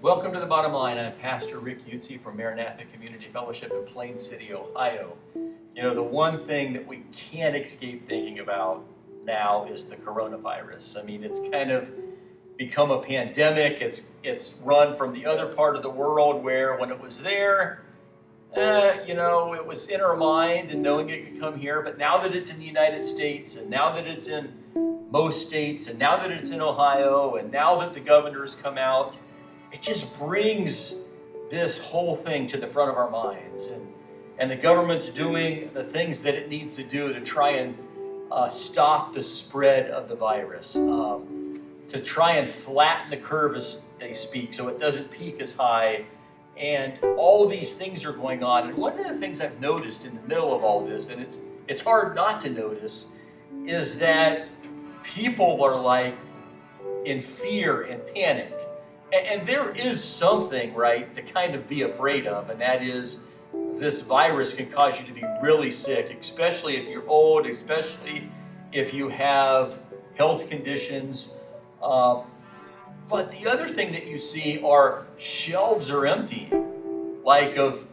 Welcome to The Bottom Line. I'm Pastor Rick Utze from Maranatha Community Fellowship in Plain City, Ohio. You know, the one thing that we can't escape thinking about now is the coronavirus. I mean, it's kind of become a pandemic. It's run from the other part of the world where when it was there, it was in our mind and knowing it could come here. But now that it's in the United States, and now that it's in most states, and now that it's in Ohio, and now that the governor's come out, it just brings this whole thing to the front of our minds. And the government's doing the things that it needs to do to try and stop the spread of the virus, to try and flatten the curve, as they speak, so it doesn't peak as high. And all these things are going on. And one of the things I've noticed in the middle of all this, and it's hard not to notice, is that people are like in fear and panic. And there is something, right, to kind of be afraid of, and that is this virus can cause you to be really sick, especially if you're old, especially if you have health conditions. But the other thing that you see are shelves are empty, like of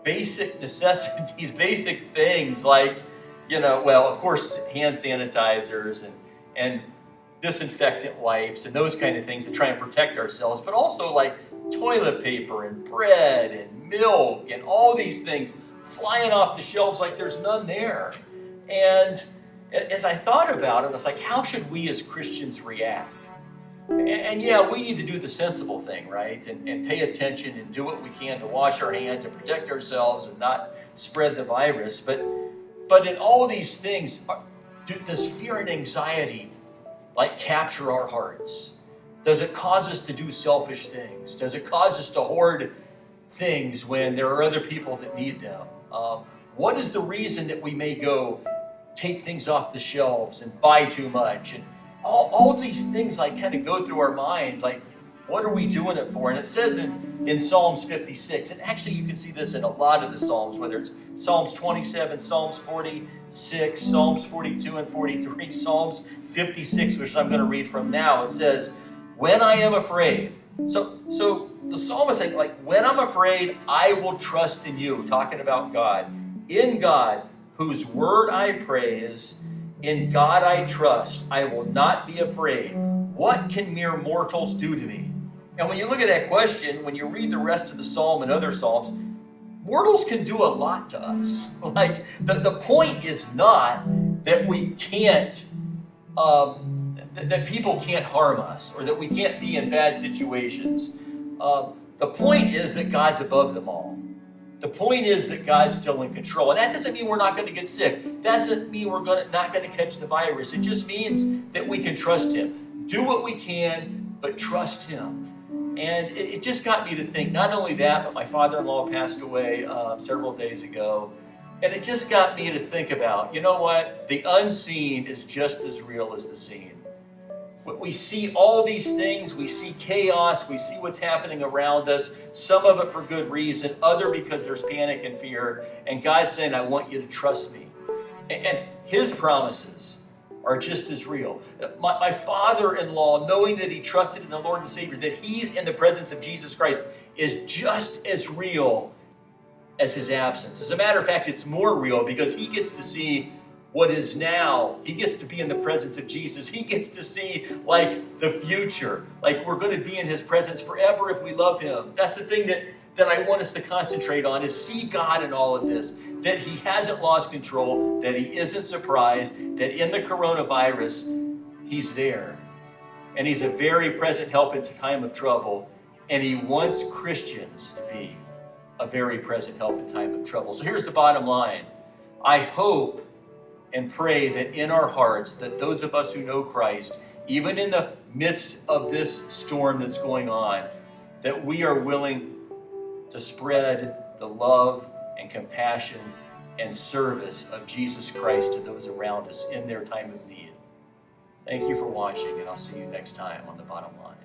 basic necessities, basic things like, of course, hand sanitizers and disinfectant wipes and those kind of things to try and protect ourselves, but also like toilet paper and bread and milk and all these things flying off the shelves like there's none there. And as I thought about it, I was like, how should we as Christians react? And yeah, we need to do the sensible thing, right? And pay attention and do what we can to wash our hands and protect ourselves and not spread the virus. But in all these things, does fear and anxiety capture our hearts? Does it cause us to do selfish things? Does it cause us to hoard things when there are other people that need them? What is the reason that we may go take things off the shelves and buy too much? And all these things kind of go through our mind, what are we doing it for? And it says in Psalms 56, and actually you can see this in a lot of the Psalms, whether it's Psalms 27, Psalms 46, Psalms 42 and 43, Psalms 56, which I'm going to read from now. It says, when I am afraid. So the psalmist saying, when I'm afraid, I will trust in you, talking about God. In God, whose word I praise, in God I trust, I will not be afraid. What can mere mortals do to me? And when you look at that question, when you read the rest of the psalm and other psalms, mortals can do a lot to us. The point is not that we can't, that people can't harm us or that we can't be in bad situations. The point is that God's above them all. The point is that God's still in control. And that doesn't mean we're not going to get sick. That doesn't mean we're not going to catch the virus. It just means that we can trust Him. Do what we can, but trust Him. And it just got me to think, not only that, but my father-in-law passed away several days ago. And it just got me to think about, you know what? The unseen is just as real as the seen. We see all these things, we see chaos, we see what's happening around us, some of it for good reason, other because there's panic and fear. And God's saying, I want you to trust me. And His promises are just as real. My father-in-law, knowing that he trusted in the Lord and Savior, that he's in the presence of Jesus Christ, is just as real as his absence. As a matter of fact, it's more real because he gets to see what is now. He gets to be in the presence of Jesus. He gets to see the future. We're going to be in His presence forever if we love Him. That's the thing that I want us to concentrate on, is see God in all of this. That He hasn't lost control, that He isn't surprised, that in the coronavirus, He's there. And He's a very present help in time of trouble. And He wants Christians to be a very present help in time of trouble. So here's the bottom line. I hope and pray that in our hearts, that those of us who know Christ, even in the midst of this storm that's going on, that we are willing to spread the love and compassion and service of Jesus Christ to those around us in their time of need. Thank you for watching, and I'll see you next time on The Bottom Line.